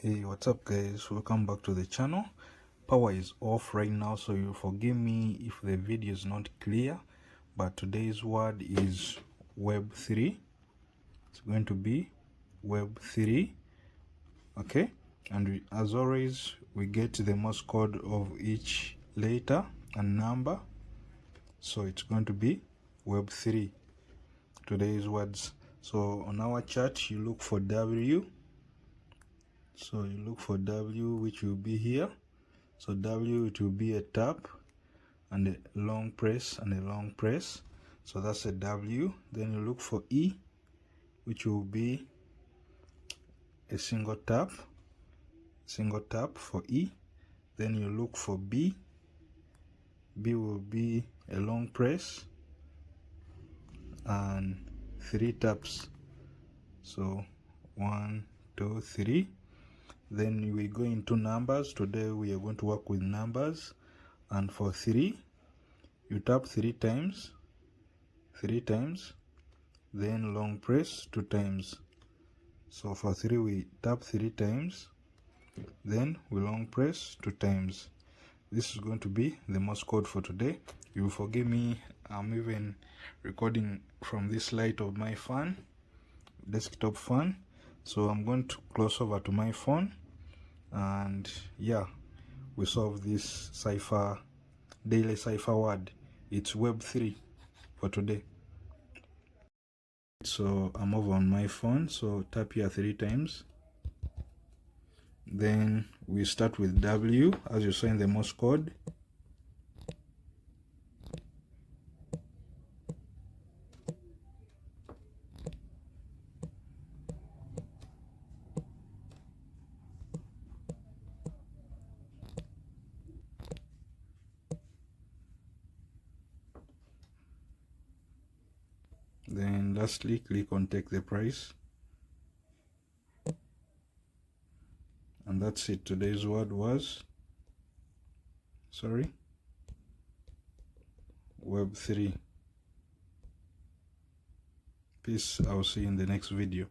Hey, what's up guys, welcome back to the channel. Power is off right now, so you forgive me if the video is not clear, but today's word is web3. It's going to be web3. Okay, and as always we get the Morse code of each letter and number, so it's going to be web3 today's words. So on our chart you look for W. So you look for W, which will be here. So W, it will be a tap and a long press and a long press. So that's a W. Then you look for E, which will be a single tap for E. Then you look for B. B will be a long press and 3 taps. So 1, 2, 3. Then we go into numbers. Today we are going to work with numbers, and for 3 you tap 3 times, then long press 2 times. So for 3 we tap 3 times, then we long press 2 times. This is going to be the Morse code for today. You forgive me, I'm even recording from this light of my phone, desktop phone. So I'm going to close over to my phone, and yeah, we solve this cipher, daily cipher word. It's web3 for today. So I'm over on my phone, so tap here 3 times. Then we start with W as you saw in the Morse code. Then lastly click on take the price, and that's it. Today's word was web3. Peace. I'll see you in the next video.